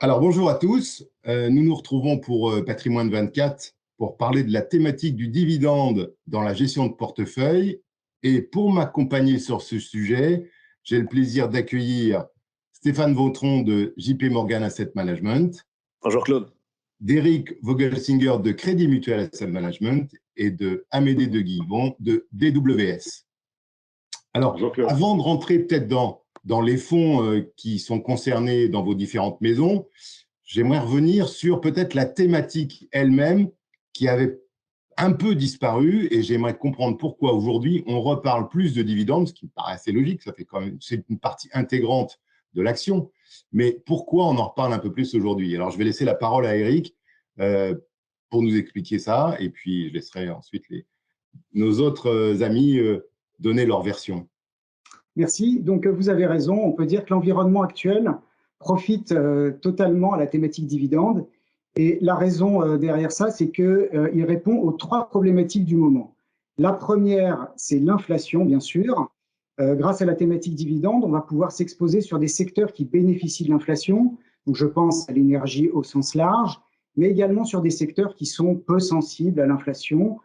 Alors, bonjour à tous. Nous nous retrouvons pour Patrimoine 24 pour parler de la thématique du dividende dans la gestion de portefeuille. Et pour m'accompagner sur ce sujet, j'ai le plaisir d'accueillir Stéphane Vautron de JP Morgan Asset Management, Bonjour Claude. d'Eric Vogelsinger de Crédit Mutuel Asset Management et de Amédée de Guilbon de DWS. Alors, avant de rentrer peut-être dans les fonds qui sont concernés dans vos différentes maisons, j'aimerais revenir sur peut-être la thématique elle-même qui avait un peu disparu et j'aimerais comprendre pourquoi aujourd'hui on reparle plus de dividendes, ce qui me paraît assez logique, ça fait quand même, c'est une partie intégrante de l'action, mais pourquoi on en reparle un peu plus aujourd'hui? Alors, je vais laisser la parole à Eric pour nous expliquer ça et puis je laisserai ensuite nos autres amis donner leur version. Merci. Donc, vous avez raison. On peut dire que l'environnement actuel profite totalement à la thématique dividende. Et la raison derrière ça, c'est qu'il répond aux trois problématiques du moment. La première, c'est l'inflation, bien sûr. Grâce à la thématique dividende, on va pouvoir s'exposer sur des secteurs qui bénéficient de l'inflation. Donc, je pense à l'énergie au sens large, mais également sur des secteurs qui sont peu sensibles à l'inflation,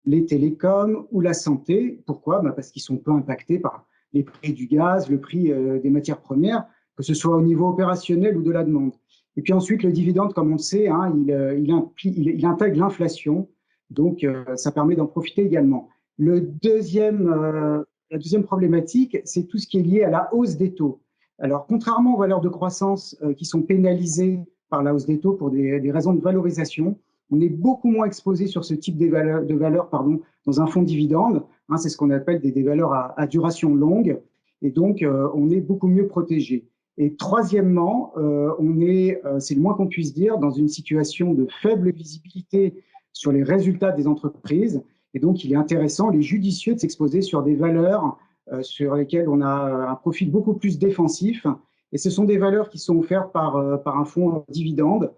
les télécoms ou la santé. Pourquoi? Parce qu'ils sont peu impactés par les prix du gaz, le prix des matières premières, que ce soit au niveau opérationnel ou de la demande. Et puis ensuite, le dividende, comme on le sait, hein, il intègre l'inflation, donc ça permet d'en profiter également. La deuxième problématique, c'est tout ce qui est lié à la hausse des taux. Alors, contrairement aux valeurs de croissance qui sont pénalisées par la hausse des taux pour des raisons de valorisation, on est beaucoup moins exposé sur ce type de valeurs dans un fonds dividende. Hein, c'est ce qu'on appelle des valeurs à duration longue. Et donc, on est beaucoup mieux protégé. Et troisièmement, c'est le moins qu'on puisse dire, dans une situation de faible visibilité sur les résultats des entreprises. Et donc, il est intéressant, il est judicieux de s'exposer sur des valeurs sur lesquelles on a un profil beaucoup plus défensif. Et ce sont des valeurs qui sont offertes par un fonds dividende.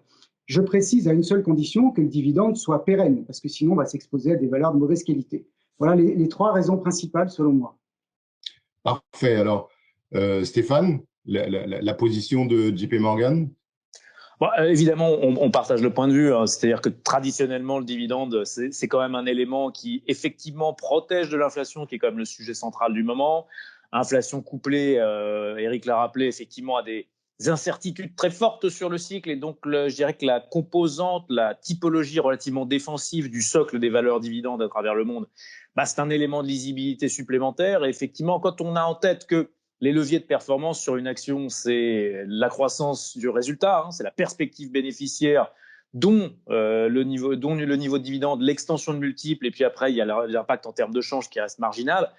Je précise à une seule condition, que le dividende soit pérenne, parce que sinon, on va s'exposer à des valeurs de mauvaise qualité. Voilà les trois raisons principales, selon moi. Parfait. Alors, Stéphane, la position de JP Morgan? Bon, évidemment, on partage le point de vue, hein, c'est-à-dire que traditionnellement, le dividende, c'est quand même un élément qui, effectivement, protège de l'inflation, qui est quand même le sujet central du moment. Inflation couplée, Eric l'a rappelé, effectivement, à des incertitudes très fortes sur le cycle. Et donc, je dirais que la composante, la typologie relativement défensive du socle des valeurs dividendes à travers le monde, c'est un élément de lisibilité supplémentaire. Et effectivement, quand on a en tête que les leviers de performance sur une action, c'est la croissance du résultat, hein, c'est la perspective bénéficiaire dont le niveau de dividende, l'extension de multiples, et puis après, il y a l'impact en termes de change qui reste marginal.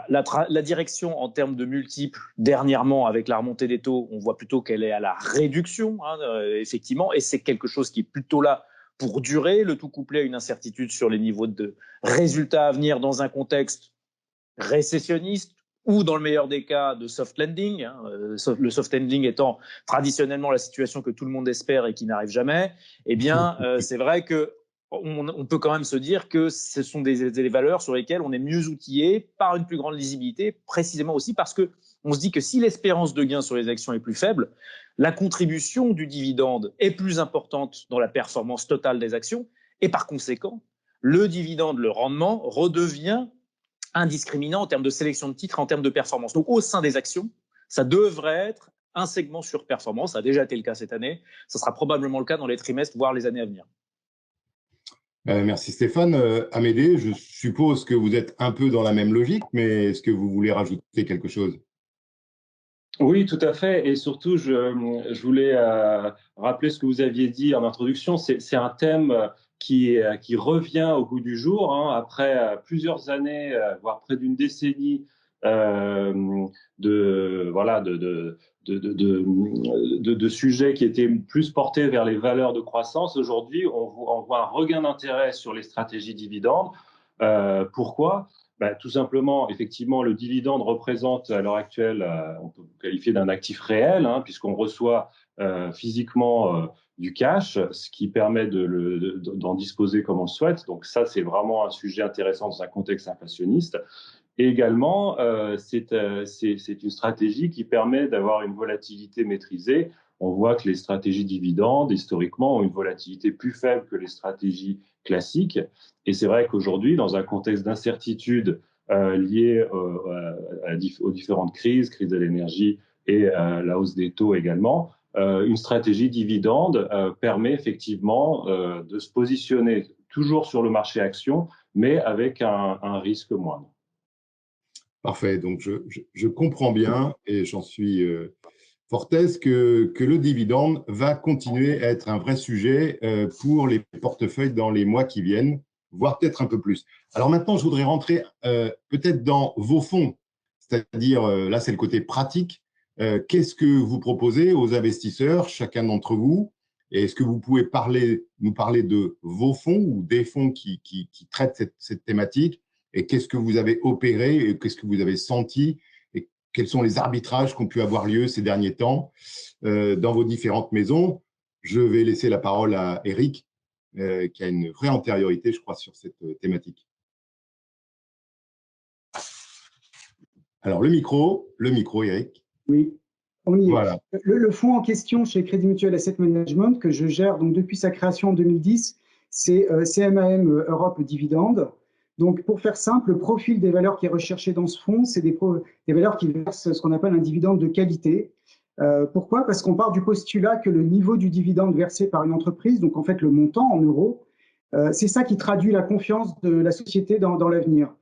La direction en termes de multiples, dernièrement, avec la remontée des taux, on voit plutôt qu'elle est à la réduction, hein, effectivement, et c'est quelque chose qui est plutôt là pour durer, le tout couplé à une incertitude sur les niveaux de résultats à venir dans un contexte récessionniste, ou dans le meilleur des cas de soft landing, hein, le soft landing étant traditionnellement la situation que tout le monde espère et qui n'arrive jamais, eh bien, c'est vrai qu'on peut quand même se dire que ce sont des valeurs sur lesquelles on est mieux outillé par une plus grande lisibilité, précisément aussi parce qu'on se dit que si l'espérance de gain sur les actions est plus faible, la contribution du dividende est plus importante dans la performance totale des actions, et par conséquent, le dividende, le rendement, redevient indiscriminant en termes de sélection de titres, en termes de performance. Donc, au sein des actions, ça devrait être un segment sur performance. Ça a déjà été le cas cette année. Ça sera probablement le cas dans les trimestres, voire les années à venir. Merci Stéphane. Amédée, je suppose que vous êtes un peu dans la même logique, mais est-ce que vous voulez rajouter quelque chose? Oui, tout à fait. Et surtout, je voulais rappeler ce que vous aviez dit en introduction. C'est un thème qui revient au goût du jour, hein, après plusieurs années, voire près d'une décennie de sujets qui étaient plus portés vers les valeurs de croissance. Aujourd'hui, on voit un regain d'intérêt sur les stratégies dividendes. Pourquoi? Tout simplement, effectivement, le dividende représente à l'heure actuelle, on peut qualifier d'un actif réel, hein, puisqu'on reçoit physiquement du cash, ce qui permet d'en disposer comme on le souhaite. Donc ça, c'est vraiment un sujet intéressant dans un contexte inflationniste. Et également, c'est une stratégie qui permet d'avoir une volatilité maîtrisée. on voit que les stratégies dividendes, historiquement, ont une volatilité plus faible que les stratégies classiques. Et c'est vrai qu'aujourd'hui, dans un contexte d'incertitude liée aux différentes crises, crise de l'énergie et la hausse des taux également, une stratégie dividende permet effectivement de se positionner toujours sur le marché action, mais avec un risque moindre. Parfait. Donc, je comprends bien et j'en suis fort aise que le dividende va continuer à être un vrai sujet pour les portefeuilles dans les mois qui viennent, voire peut-être un peu plus. Alors maintenant, je voudrais rentrer peut-être dans vos fonds, c'est-à-dire, là, c'est le côté pratique. Qu'est-ce que vous proposez aux investisseurs, chacun d'entre vous? Et est-ce que vous pouvez nous parler de vos fonds ou des fonds qui traitent cette thématique? Et qu'est-ce que vous avez opéré et qu'est-ce que vous avez senti et quels sont les arbitrages qui ont pu avoir lieu ces derniers temps dans vos différentes maisons? Je vais laisser la parole à Eric, qui a une vraie antériorité, je crois, sur cette thématique. Alors, le micro, Eric. Oui, on y est. Voilà. Le fonds en question chez Crédit Mutuel Asset Management, que je gère donc depuis sa création en 2010, c'est CMAM Europe Dividende. Donc, pour faire simple, le profil des valeurs qui est recherché dans ce fonds, c'est des valeurs qui versent ce qu'on appelle un dividende de qualité. Pourquoi? Parce qu'on part du postulat que le niveau du dividende versé par une entreprise, donc en fait le montant en euros, c'est ça qui traduit la confiance de la société dans l'avenir.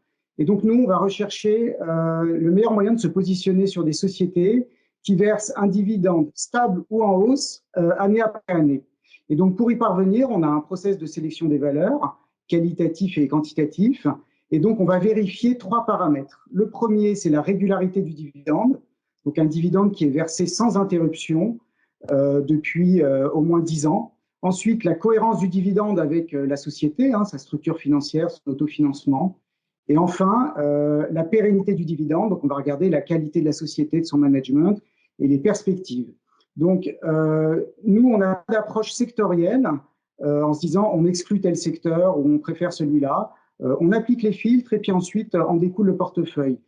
Et donc, nous, on va rechercher le meilleur moyen de se positionner sur des sociétés qui versent un dividende stable ou en hausse année après année. Et donc, pour y parvenir, on a un process de sélection des valeurs, qualitatif et quantitatif. Et donc, on va vérifier 3 paramètres. Le premier, c'est la régularité du dividende. Donc, un dividende qui est versé sans interruption depuis au moins 10 ans. Ensuite, la cohérence du dividende avec la société, sa structure financière, son autofinancement. Et enfin, la pérennité du dividende. Donc, on va regarder la qualité de la société, de son management et les perspectives. Donc, nous, on a une approche sectorielle en se disant on exclut tel secteur ou on préfère celui-là. On applique les filtres et puis ensuite, en découle le portefeuille.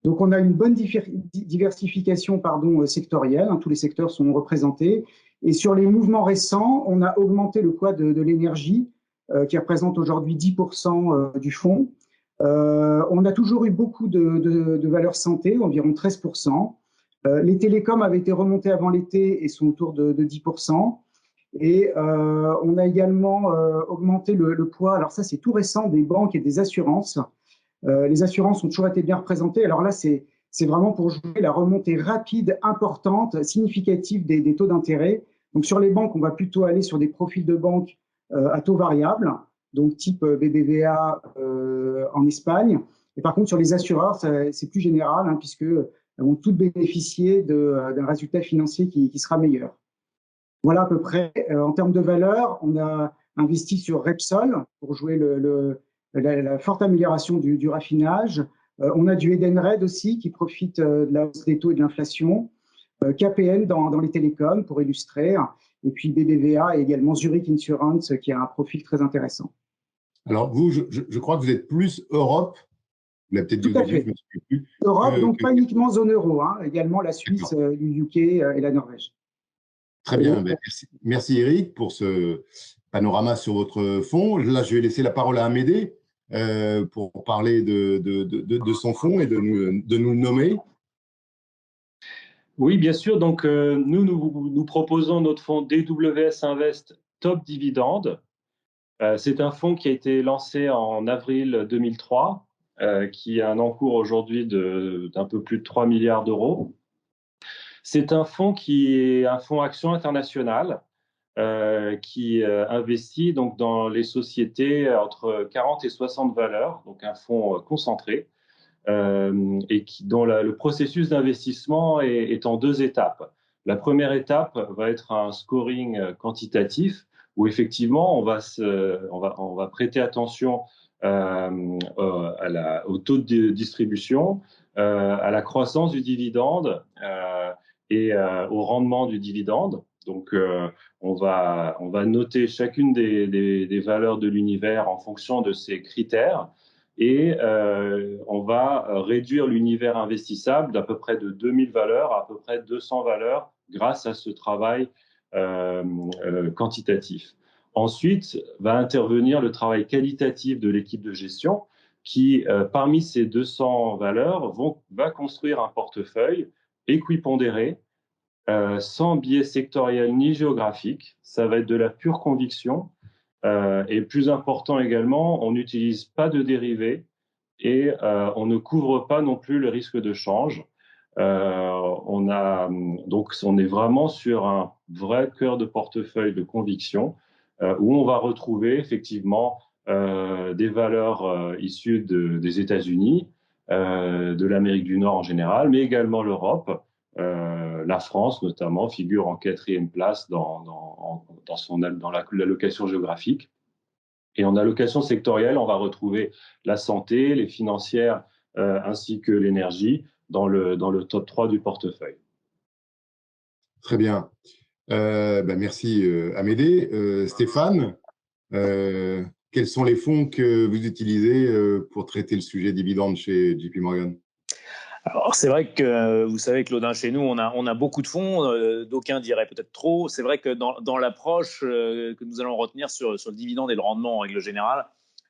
Donc, on a une bonne diversification sectorielle. Tous les secteurs sont représentés. Et sur les mouvements récents, on a augmenté le poids de l'énergie, qui représente aujourd'hui 10% du fonds. On a toujours eu beaucoup de valeurs santé, environ 13%. Les télécoms avaient été remontés avant l'été et sont autour de 10%. Et on a également augmenté le poids, alors ça c'est tout récent, des banques et des assurances. Les assurances ont toujours été bien représentées. Alors là, c'est vraiment pour jouer la remontée rapide, importante, significative des taux d'intérêt. Donc sur les banques, on va plutôt aller sur des profils de banques à taux variable, donc type BBVA en Espagne. Et par contre, sur les assureurs, c'est plus général, puisqu'elles vont toutes bénéficier d'un résultat financier qui sera meilleur. Voilà à peu près. En termes de valeur, on a investi sur Repsol pour jouer la forte amélioration du raffinage. On a du Edenred aussi qui profite de la hausse des taux et de l'inflation. KPN dans les télécoms pour illustrer. Et puis BBVA et également Zurich Insurance qui a un profil très intéressant. Alors, vous, je crois que vous êtes plus Europe. Vous l'avez peut-être dit au début, je me souviens plus. Europe, donc pas uniquement zone euro, également la Suisse, le UK et la Norvège. Très bien. Merci Eric pour ce panorama sur votre fonds. Là, je vais laisser la parole à Amédée pour parler de son fonds et de nous nommer. Oui, bien sûr. Donc, nous proposons notre fonds DWS Invest Top Dividende. C'est un fonds qui a été lancé en avril 2003, qui a un encours aujourd'hui d'un peu plus de 3 milliards d'euros. C'est un fonds qui est un fonds action international qui investit donc dans les sociétés entre 40 et 60 valeurs, donc un fonds concentré. Et dont le processus d'investissement est en 2 étapes. La première étape va être un scoring quantitatif où effectivement on va prêter attention au taux de distribution, à la croissance du dividende et au rendement du dividende. Donc on va noter chacune des valeurs de l'univers en fonction de ces critères. Et on va réduire l'univers investissable d'à peu près de 2000 valeurs à peu près 200 valeurs grâce à ce travail quantitatif. Ensuite, va intervenir le travail qualitatif de l'équipe de gestion qui, parmi ces 200 valeurs, va construire un portefeuille équipondéré, sans biais sectoriel ni géographique. Ça va être de la pure conviction. Et plus important également, on n'utilise pas de dérivés et on ne couvre pas non plus le risque de change. Donc, on est vraiment sur un vrai cœur de portefeuille de conviction où on va retrouver effectivement des valeurs issues des États-Unis, de l'Amérique du Nord en général, mais également l'Europe. La France, notamment, figure en 4e place dans l'allocation géographique. Et en allocation sectorielle, on va retrouver la santé, les financières ainsi que l'énergie dans le top 3 du portefeuille. Très bien. Merci Amédée. Stéphane, quels sont les fonds que vous utilisez pour traiter le sujet dividende chez JP Morgan? Alors, c'est vrai que vous savez, Claudin, chez nous, on a beaucoup de fonds. D'aucuns diraient peut-être trop. C'est vrai que dans l'approche que nous allons retenir sur le dividende et le rendement en règle générale,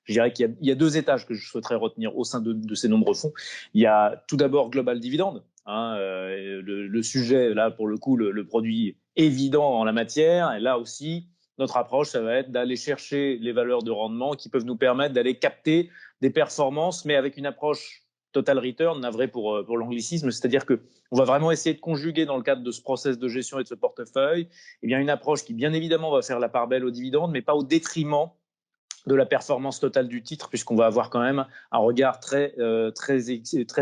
je dirais qu'il y a 2 étages que je souhaiterais retenir au sein de ces nombreux fonds. Il y a tout d'abord Global Dividende. Le sujet, là, pour le coup, le produit évident en la matière. Et là aussi, notre approche, ça va être d'aller chercher les valeurs de rendement qui peuvent nous permettre d'aller capter des performances, mais avec une approche total return, navré pour l'anglicisme, c'est-à-dire qu'on va vraiment essayer de conjuguer dans le cadre de ce process de gestion et de ce portefeuille une approche qui, bien évidemment, va faire la part belle aux dividendes, mais pas au détriment de la performance totale du titre, puisqu'on va avoir quand même un regard très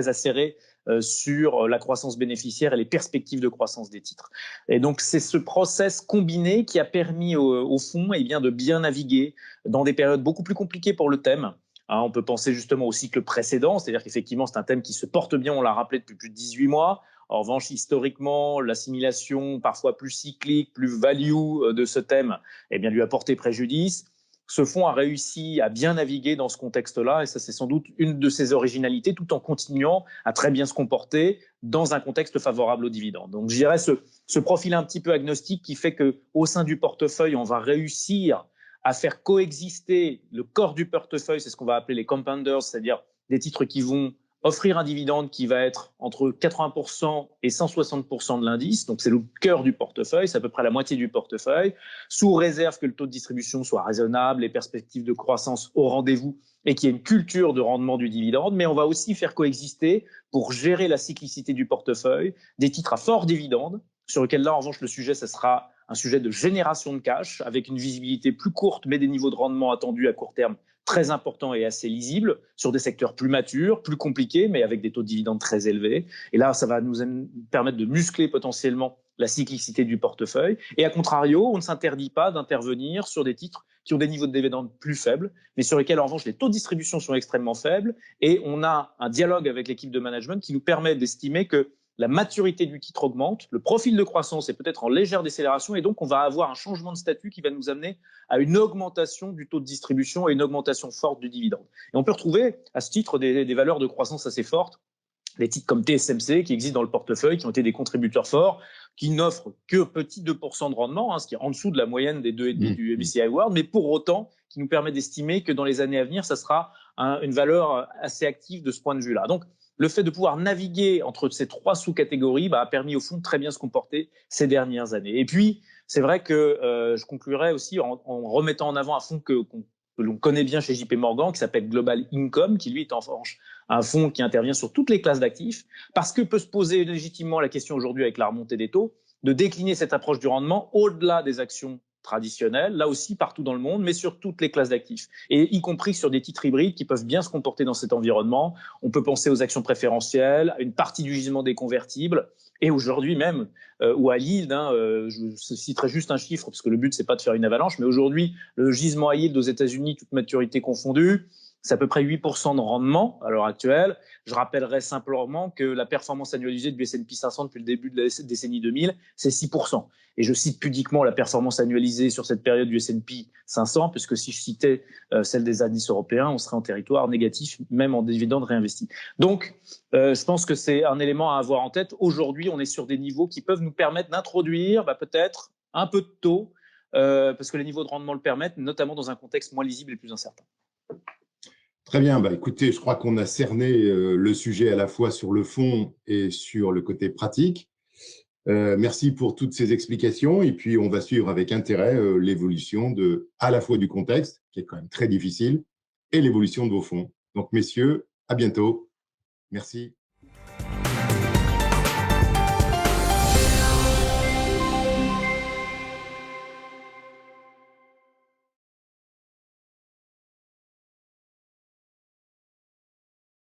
acéré sur la croissance bénéficiaire et les perspectives de croissance des titres. Et donc, c'est ce process combiné qui a permis au fonds de bien naviguer dans des périodes beaucoup plus compliquées pour le thème. On peut penser justement au cycle précédent, c'est-à-dire qu'effectivement, c'est un thème qui se porte bien, on l'a rappelé, depuis plus de 18 mois. En revanche, historiquement, l'assimilation parfois plus cyclique, plus value de ce thème lui a porté préjudice. Ce fonds a réussi à bien naviguer dans ce contexte-là, et ça, c'est sans doute une de ses originalités, tout en continuant à très bien se comporter dans un contexte favorable aux dividendes. Donc, je dirais ce profil un petit peu agnostique qui fait qu'au sein du portefeuille, on va réussir à faire coexister le corps du portefeuille, c'est ce qu'on va appeler les compounders, c'est-à-dire des titres qui vont offrir un dividende qui va être entre 80% et 160% de l'indice. Donc, c'est le cœur du portefeuille, c'est à peu près la moitié du portefeuille, sous réserve que le taux de distribution soit raisonnable, les perspectives de croissance au rendez-vous et qu'il y ait une culture de rendement du dividende. Mais on va aussi faire coexister, pour gérer la cyclicité du portefeuille, des titres à fort dividende, sur lesquels là, en revanche, le sujet, ça sera un sujet de génération de cash, avec une visibilité plus courte, mais des niveaux de rendement attendus à court terme très importants et assez lisibles, sur des secteurs plus matures, plus compliqués, mais avec des taux de dividendes très élevés. Et là, ça va nous permettre de muscler potentiellement la cyclicité du portefeuille. Et à contrario, on ne s'interdit pas d'intervenir sur des titres qui ont des niveaux de dividendes plus faibles, mais sur lesquels, en revanche, les taux de distribution sont extrêmement faibles. Et on a un dialogue avec l'équipe de management qui nous permet d'estimer que la maturité du titre augmente, le profil de croissance est peut-être en légère décélération, et donc on va avoir un changement de statut qui va nous amener à une augmentation du taux de distribution et une augmentation forte du dividende. Et on peut retrouver à ce titre des valeurs de croissance assez fortes, des titres comme TSMC qui existent dans le portefeuille, qui ont été des contributeurs forts, qui n'offrent que petit 2% de rendement, ce qui est en dessous de la moyenne des 2,5 du MSCI World, mais pour autant qui nous permet d'estimer que dans les années à venir, ça sera une valeur assez active de ce point de vue-là. Donc, le fait de pouvoir naviguer entre ces 3 sous-catégories a permis au fond de très bien se comporter ces dernières années. Et puis, c'est vrai que je conclurai aussi en remettant en avant un fonds que l'on connaît bien chez JP Morgan, qui s'appelle Global Income, qui lui est en revanche un fonds qui intervient sur toutes les classes d'actifs, parce que peut se poser légitimement la question aujourd'hui avec la remontée des taux, de décliner cette approche du rendement au-delà des actions traditionnelles, là aussi partout dans le monde, mais sur toutes les classes d'actifs, et y compris sur des titres hybrides qui peuvent bien se comporter dans cet environnement. On peut penser aux actions préférentielles, à une partie du gisement des convertibles, et aujourd'hui même, ou à yield, je citerai juste un chiffre, parce que le but, c'est pas de faire une avalanche, mais aujourd'hui, le gisement à yield aux États-Unis, toute maturité confondue, c'est à peu près 8% de rendement à l'heure actuelle. Je rappellerai simplement que la performance annualisée du S&P 500 depuis le début de la décennie 2000, c'est 6%. Et je cite pudiquement la performance annualisée sur cette période du S&P 500, puisque si je citais celle des indices européens, on serait en territoire négatif, même en dividendes réinvestis. Donc, je pense que c'est un élément à avoir en tête. Aujourd'hui, on est sur des niveaux qui peuvent nous permettre d'introduire peut-être un peu de taux, parce que les niveaux de rendement le permettent, notamment dans un contexte moins lisible et plus incertain. Très bien. Écoutez, je crois qu'on a cerné le sujet à la fois sur le fond et sur le côté pratique. Merci pour toutes ces explications. Et puis, on va suivre avec intérêt l'évolution à la fois du contexte, qui est quand même très difficile, et l'évolution de vos fonds. Donc, messieurs, à bientôt. Merci.